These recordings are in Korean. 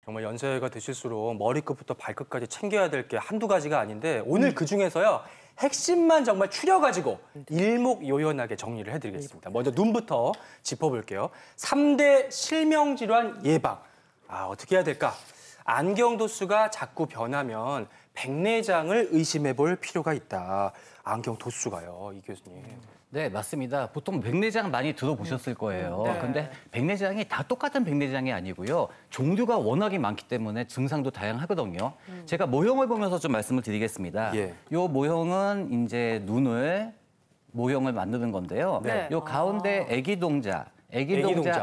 정말 연세가 드실수록 머리끝부터 발끝까지 챙겨야 될 게 한두 가지가 아닌데 오늘 그중에서요. 핵심만 정말 추려가지고 일목요연하게 정리를 해드리겠습니다. 먼저 눈부터 짚어볼게요. 3대 실명질환 예방. 어떻게 해야 될까? 안경 도수가 자꾸 변하면 백내장을 의심해볼 필요가 있다. 안경 도수가요, 이 교수님. 네, 맞습니다. 보통 백내장 많이 들어보셨을 거예요. 네. 근데 백내장이 다 똑같은 백내장이 아니고요. 종류가 워낙에 많기 때문에 증상도 다양하거든요. 제가 모형을 보면서 좀 말씀을 드리겠습니다. 예. 요 모형은 이제 눈을 모형을 만드는 건데요. 네. 요 가운데 애기 동자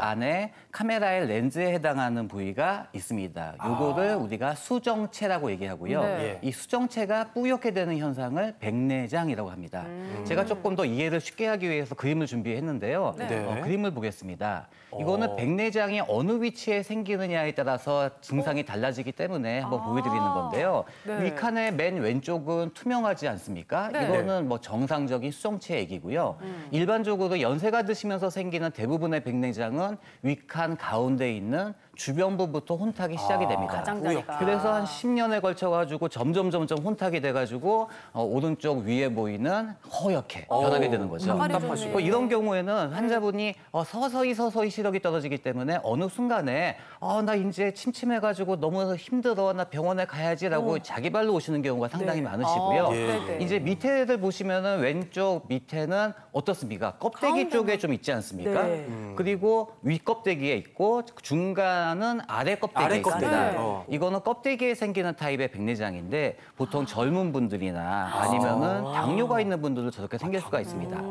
안에 카메라의 렌즈에 해당하는 부위가 있습니다. 요거를 우리가 수정체라고 얘기하고요. 네. 이 수정체가 뿌옇게 되는 현상을 백내장이라고 합니다. 제가 조금 더 이해를 쉽게 하기 위해서 그림을 준비했는데요. 네. 그림을 보겠습니다. 이거는 백내장이 어느 위치에 생기느냐에 따라서 증상이 달라지기 때문에 한번 보여드리는 건데요. 네. 위칸의 맨 왼쪽은 투명하지 않습니까? 네. 이거는 뭐 정상적인 수정체 액이고요. 일반적으로 연세가 드시면서 생기는 대부분의 백내장은 위칸 가운데 있는 주변부부터 혼탁이 시작이 됩니다. 가장자리가. 그래서 한 10년에 걸쳐가지고 점점 혼탁이 돼가지고 오른쪽 위에 보이는 허옇게 변하게 되는 거죠. 답답하시고. 이런 경우에는 환자분이 서서히 시력이 떨어지기 때문에 어느 순간에 나 이제 침침해가지고 너무 힘들어, 나 병원에 가야지라고 자기 발로 오시는 경우가 상당히 많으시고요. 네. 이제 밑에를 보시면은 왼쪽 밑에는 어떻습니까? 껍데기 쪽에 좀 있지 않습니까? 네. 그리고 위 껍데기에 있고 중간은 아래 껍데기에 아래 있습니다. 껍데기. 이거는 껍데기에 생기는 타입의 백내장인데 보통 젊은 분들이나 아니면은 당뇨가 있는 분들도 저렇게 생길 수가 있습니다.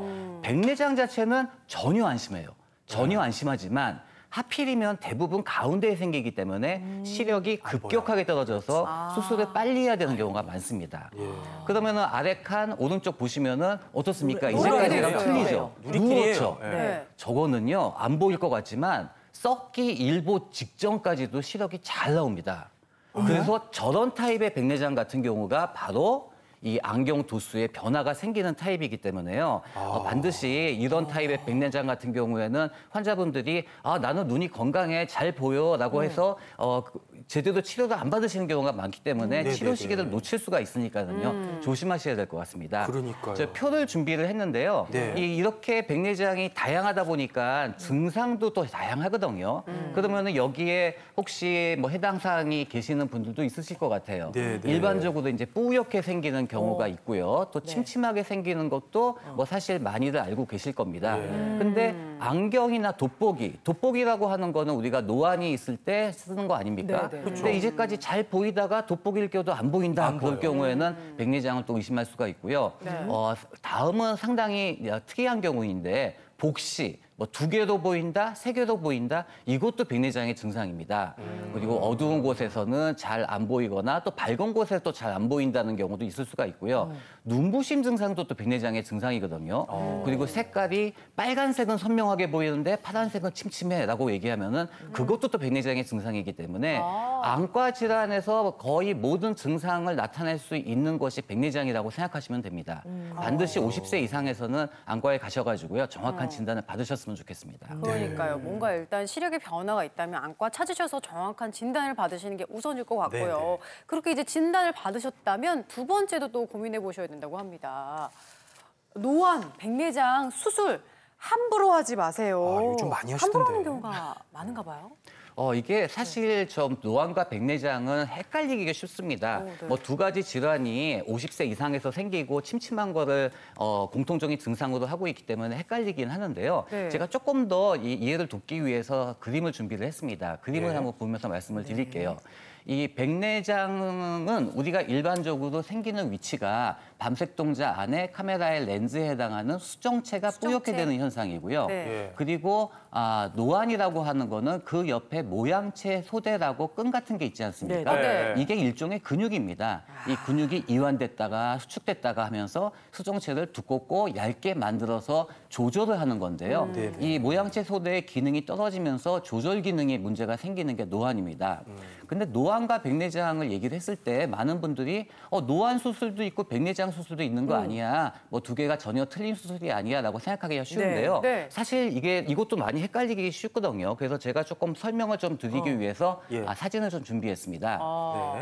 백내장 자체는 전혀 안 심해요. 전혀 안 심하지만 하필이면 대부분 가운데에 생기기 때문에 시력이 급격하게 떨어져서 수술을 빨리 해야 되는 경우가 많습니다. 그러면은 아래 칸 오른쪽 보시면은 어떻습니까? 이제까지랑 노랗게 틀리죠. 누리끼리예요. 누렇죠. 네. 저거는요 안 보일 것 같지만 썩기 일보 직전까지도 시력이 잘 나옵니다. 그래서 저런 타입의 백내장 같은 경우가 바로 이 안경 도수의 변화가 생기는 타입이기 때문에요. 반드시 이런 타입의 백내장 같은 경우에는 환자분들이 나는 눈이 건강해, 잘 보여라고 해서 제대로 치료를 안 받으시는 경우가 많기 때문에 치료 시기를 놓칠 수가 있으니까요. 조심하셔야 될 것 같습니다. 그러니까요. 제가 표를 준비를 했는데요. 네. 이렇게 백내장이 다양하다 보니까 증상도 또 다양하거든요. 그러면 여기에 혹시 뭐 해당 사항이 계시는 분들도 있으실 것 같아요. 네. 일반적으로 이제 뿌옇게 생기는 경우가 있고요. 또 침침하게 생기는 것도 뭐 사실 많이들 알고 계실 겁니다. 근데 안경이나 돋보기라고 하는 거는 우리가 노안이 있을 때 쓰는 거 아닙니까? 네. 근데 이제까지 잘 보이다가 돋보기를 껴도 안 보인다. 그럴 경우에는 백내장을 또 의심할 수가 있고요. 다음은 상당히 특이한 경우인데 복시, 뭐 2개로 보인다, 3개로 보인다, 이것도 백내장의 증상입니다. 그리고 어두운 곳에서는 잘 안 보이거나 또 밝은 곳에서 또 잘 안 보인다는 경우도 있을 수가 있고요. 눈부심 증상도 또 백내장의 증상이거든요. 그리고 색깔이 빨간색은 선명하게 보이는데 파란색은 침침해라고 얘기하면은 그것도 또 백내장의 증상이기 때문에 안과 질환에서 거의 모든 증상을 나타낼 수 있는 것이 백내장이라고 생각하시면 됩니다. 반드시 50세 이상에서는 안과에 가셔가지고요. 정확한 진단을 받으셨으면 좋겠습니다. 그러니까요. 뭔가 일단 시력의 변화가 있다면 안과 찾으셔서 정확한 진단을 받으시는 게 우선일 것 같고요. 그렇게 이제 진단을 받으셨다면 두 번째도 또 고민해 보셔야 된다고 합니다. 노안, 백내장 수술 함부로 하지 마세요. 요즘 많이 함부로 하는 하시던데. 경우가 많은가 봐요. 이게 사실 좀 노안과 백내장은 헷갈리기가 쉽습니다. 뭐 2가지 질환이 50세 이상에서 생기고 침침한 거를 공통적인 증상으로 하고 있기 때문에 헷갈리긴 하는데요. 제가 조금 더 이해를 돕기 위해서 그림을 준비를 했습니다. 그림을 한번 보면서 말씀을 드릴게요. 이 백내장은 우리가 일반적으로 생기는 위치가 밤색 동자 안에 카메라의 렌즈에 해당하는 수정체가 뿌옇게 되는 현상이고요. 그리고 노안이라고 하는 거는 그 옆에 모양체 소대라고 끈 같은 게 있지 않습니까? 이게 일종의 근육입니다. 이 근육이 이완됐다가 수축됐다가 하면서 수정체를 두껍고 얇게 만들어서 조절을 하는 건데요. 이 모양체 소대의 기능이 떨어지면서 조절 기능에 문제가 생기는 게 노안입니다. 근데 노안과 백내장을 얘기를 했을 때 많은 분들이 노안 수술도 있고 백내장 수술도 있는 거 아니야. 뭐 두 개가 전혀 틀린 수술이 아니야라고 생각하기가 쉬운데요. 네. 사실 이것도 많이 헷갈리기 쉽거든요. 그래서 제가 조금 설명을 좀 드리기 위해서 예. 사진을 좀 준비했습니다.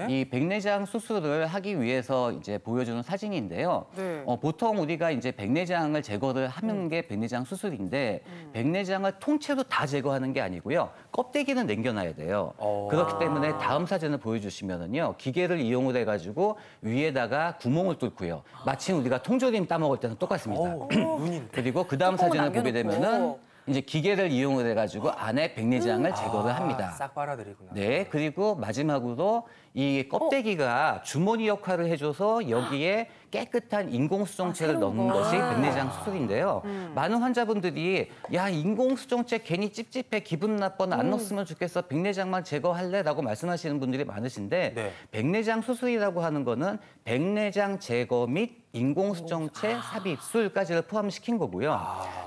네. 이 백내장 수술을 하기 위해서 이제 보여주는 사진인데요. 네. 보통 우리가 이제 백내장을 제거를 하는 게 백내장 수술인데 백내장을 통째로 다 제거하는 게 아니고요. 껍데기는 남겨놔야 돼요. 그렇기 때문에 다음 사진을 보여주시면은요. 기계를 이용을 해가지고 위에다가 구멍을 뚫고요. 마치 우리가 통조림 따먹을 때는 똑같습니다. 그리고 그 다음 뚜껑을 사진을 보게 남겨놓고. 되면은 이제 기계를 이용을 해가지고 안에 백내장을 제거를 합니다. 싹 빨아들이구나. 네, 그리고 마지막으로 이 껍데기가 주머니 역할을 해줘서 여기에 깨끗한 인공수정체를 새로운 넣는 거. 것이 백내장 수술인데요. 많은 환자분들이 야 인공수정체 괜히 찝찝해 기분 나빠 안 넣었으면 좋겠어 백내장만 제거할래라고 말씀하시는 분들이 많으신데 네. 백내장 수술이라고 하는 거는 백내장 제거 및 인공수정체 삽입술까지를 포함시킨 거고요.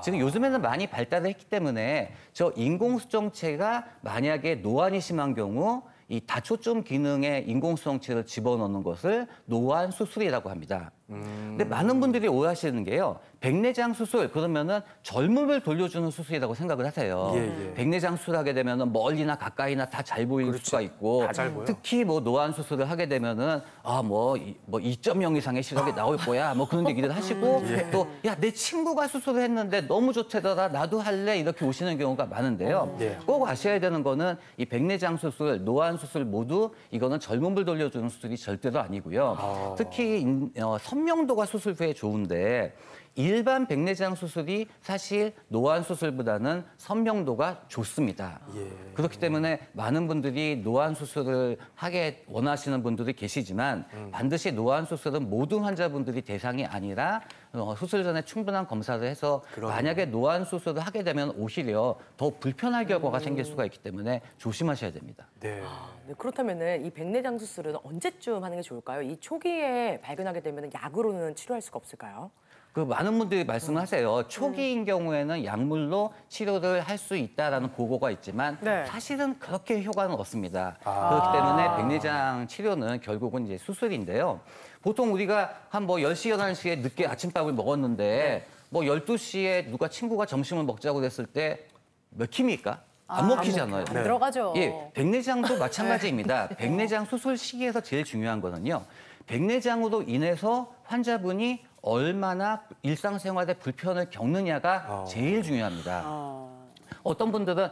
지금 요즘에는 많이 발달을 했기 때문에 저 인공수정체가 만약에 노안이 심한 경우 이 다초점 기능의 인공수정체를 집어넣는 것을 노안 수술이라고 합니다. 근데 많은 분들이 오해하시는 게요. 백내장 수술 그러면은 젊음을 돌려주는 수술이라고 생각을 하세요. 예. 백내장 수술하게 되면은 멀리나 가까이나 다 잘 보일 수가 있고 다잘 보여. 특히 뭐 노안 수술을 하게 되면은 2.0 이상의 시력이 나올 거야 뭐 그런 얘기를 하시고 또 야 내 친구가 수술을 했는데 너무 좋대더라 나도 할래 이렇게 오시는 경우가 많은데요. 꼭 아셔야 되는 거는 이 백내장 수술, 노안 수술 모두 이거는 젊음을 돌려주는 수술이 절대로 아니고요. 특히 선명도가 수술 후에 좋은데 일반 백내장 수술이 사실 노안 수술보다는 선명도가 좋습니다. 그렇기 때문에 많은 분들이 노안 수술을 하게 원하시는 분들이 계시지만 반드시 노안 수술은 모든 환자분들이 대상이 아니라 수술 전에 충분한 검사를 해서 만약에 노안 수술을 하게 되면 오히려 더 불편한 결과가 생길 수가 있기 때문에 조심하셔야 됩니다. 네. 네, 그렇다면은 이 백내장 수술은 언제쯤 하는 게 좋을까요? 이 초기에 발견하게 되면 약으로는 치료할 수가 없을까요? 그 많은 분들이 말씀하세요. 초기인 경우에는 약물로 치료를 할 수 있다라는 보고가 있지만 네. 사실은 그렇게 효과는 없습니다. 그렇기 때문에 백내장 치료는 결국은 이제 수술인데요. 보통 우리가 한 10시, 11시에 늦게 아침밥을 먹었는데 뭐 12시에 누가 친구가 점심을 먹자고 그랬을 때 몇 킵니까? 안 먹히잖아요. 안 들어가죠. 예, 백내장도 마찬가지입니다. 백내장 수술 시기에서 제일 중요한 거는요. 백내장으로 인해서 환자분이 얼마나 일상생활에 불편을 겪느냐가 제일 중요합니다. 어떤 분들은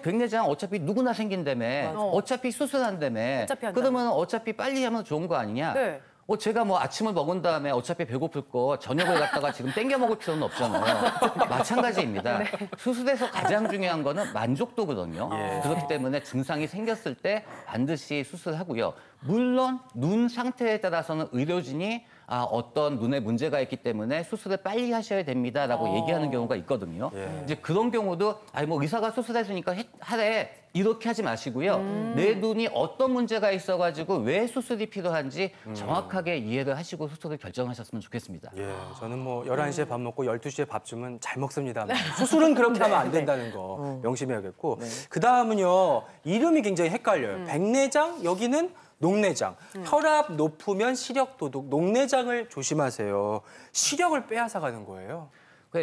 백내장 어차피 누구나 생긴다며 어차피 수술한다며 어차피 한다며. 그러면 어차피 빨리 하면 좋은 거 아니냐. 네. 제가 아침을 먹은 다음에 어차피 배고플 거 저녁을 갖다가 지금 땡겨 먹을 필요는 없잖아요. 마찬가지입니다. 수술에서 가장 중요한 거는 만족도거든요. 그렇기 때문에 증상이 생겼을 때 반드시 수술하고요. 물론 눈 상태에 따라서는 의료진이 어떤 눈에 문제가 있기 때문에 수술을 빨리 하셔야 됩니다라고 얘기하는 경우가 있거든요. 이제 그런 경우도 의사가 수술했으니까 하래 이렇게 하지 마시고요. 내 눈이 어떤 문제가 있어가지고 왜 수술이 필요한지 정확하게 이해를 하시고 수술을 결정하셨으면 좋겠습니다. 저는 11시에 밥 먹고 12시에 밥 주면 잘 먹습니다. 수술은 그렇게 하면 안 된다는 거 명심해야겠고. 그다음은요. 이름이 굉장히 헷갈려요. 백내장, 여기는 녹내장. 혈압 높으면 시력 도둑. 녹내장을 조심하세요. 시력을 빼앗아가는 거예요.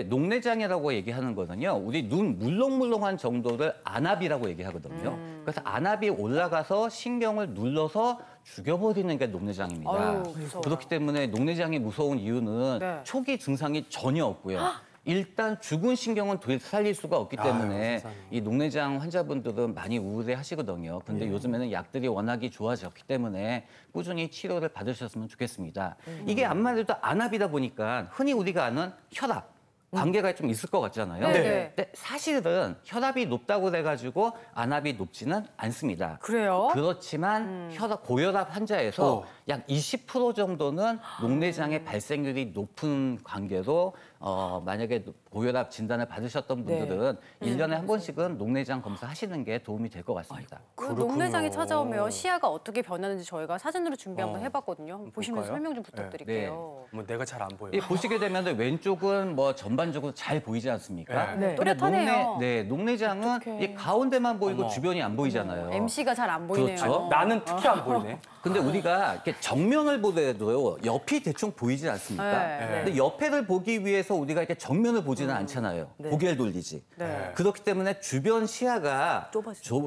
녹내장이라고 얘기하는 거는요. 우리 눈 물렁물렁한 정도를 안압이라고 얘기하거든요. 그래서 안압이 올라가서 신경을 눌러서 죽여버리는 게 녹내장입니다. 아유, 무서워요. 그렇기 때문에 녹내장이 무서운 이유는 네. 초기 증상이 전혀 없고요. 일단 죽은 신경은 되살릴 수가 없기 때문에 세상에. 이 녹내장 환자분들은 많이 우울해 하시거든요. 근데 요즘에는 약들이 워낙에 좋아졌기 때문에 꾸준히 치료를 받으셨으면 좋겠습니다. 이게 아무래도 안압이다 보니까 흔히 우리가 아는 혈압, 관계가 좀 있을 것 같잖아요. 네. 근데 사실은 혈압이 높다고 해가지고 안압이 높지는 않습니다. 그래요? 그렇지만 고혈압 환자에서 약 20% 정도는 녹내장의 발생률이 높은 관계로 만약에 고혈압 진단을 받으셨던 분들은 1년에 한 번씩은 녹내장 검사하시는 게 도움이 될 것 같습니다. 녹내장이 찾아오면 시야가 어떻게 변하는지 저희가 사진으로 준비 한번 해봤거든요. 보시면서 볼까요? 설명 좀 부탁드릴게요. 내가 잘 안 보여요. 보시게 되면 왼쪽은 전방 전반적으로 잘 보이지 않습니까? 네. 근데 또렷하네요. 녹내장은 어떡해. 이 가운데만 보이고 어머. 주변이 안 보이잖아요. MC가 잘 안 보이네요. 그렇죠. 나는 특히 안 보이네. 근데 우리가 이렇게 정면을 보더라도 옆이 대충 보이지 않습니까? 네. 근데 옆에를 보기 위해서 우리가 이렇게 정면을 보지는 않잖아요. 네. 고개를 돌리지. 네. 그렇기 때문에 주변 시야가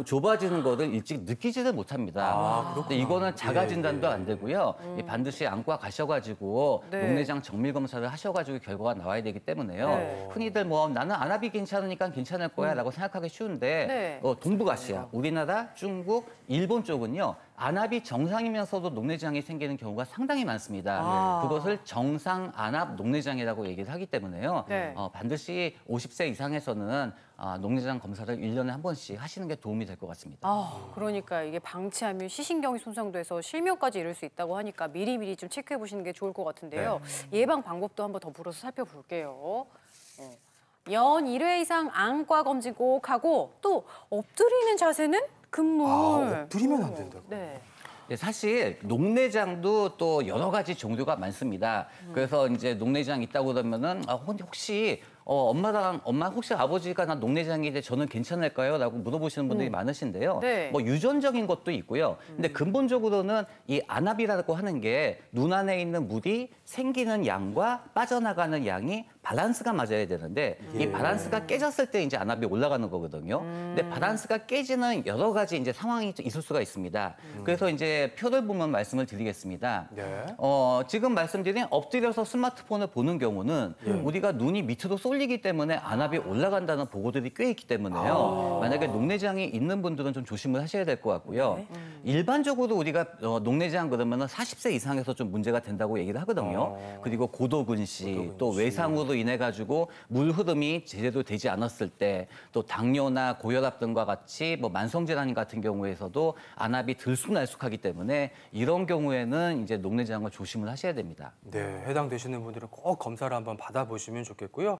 좁아지는 거를 일찍 느끼지를 못합니다. 근데 이거는 자가 진단도 안 되고요. 이 반드시 안과 가셔가지고 네. 녹내장 정밀 검사를 하셔가지고 결과가 나와야 되기 때문에요. 네. 흔히들 뭐 나는 안압이 괜찮으니까 괜찮을 거야라고 생각하기 쉬운데 네. 동북아시아, 우리나라, 중국, 일본 쪽은요. 안압이 정상이면서도 녹내장이 생기는 경우가 상당히 많습니다. 그것을 정상 안압 녹내장이라고 얘기를 하기 때문에요. 네. 반드시 50세 이상에서는 녹내장 검사를 1년에 한 번씩 하시는 게 도움이 될 것 같습니다. 그러니까 이게 방치하면 시신경이 손상돼서 실명까지 이를 수 있다고 하니까 미리미리 좀 체크해 보시는 게 좋을 것 같은데요. 예방 방법도 한번 더 불어서 살펴볼게요. 연 1회 이상 안과 검진 꼭 하고 또 엎드리는 자세는 금물. 엎드리면 안 된다고. 네. 네, 사실 녹내장도 또 여러 가지 종류가 많습니다. 그래서 이제 녹내장 있다고 그러면은 혹시 엄마 혹시 아버지가 나 녹내장인데 저는 괜찮을까요? 라고 물어보시는 분들이 많으신데요. 네. 뭐 유전적인 것도 있고요. 근데 근본적으로는 이 안압이라고 하는 게 눈 안에 있는 물이 생기는 양과 빠져나가는 양이 밸런스가 맞아야 되는데 이 밸런스가 깨졌을 때 이제 안압이 올라가는 거거든요. 근데 밸런스가 깨지는 여러 가지 이제 상황이 있을 수가 있습니다. 그래서 이제 표를 보면 말씀을 드리겠습니다. 네. 지금 말씀드린 엎드려서 스마트폰을 보는 경우는 우리가 눈이 밑으로 쏠리기 때문에 안압이 올라간다는 보고들이 꽤 있기 때문에요. 만약에 녹내장이 있는 분들은 좀 조심을 하셔야 될 것 같고요. 일반적으로 우리가 녹내장 그러면은 40세 이상에서 좀 문제가 된다고 얘기를 하거든요. 그리고 고도근시, 또 외상으로 인해 가지고 물 흐름이 제대로 되지 않았을 때, 또 당뇨나 고혈압 등과 같이 뭐 만성 질환 같은 경우에서도 안압이 들쑥날쑥하기 때문에 이런 경우에는 이제 녹내장을 조심을 하셔야 됩니다. 네, 해당되시는 분들은 꼭 검사를 한번 받아보시면 좋겠고요.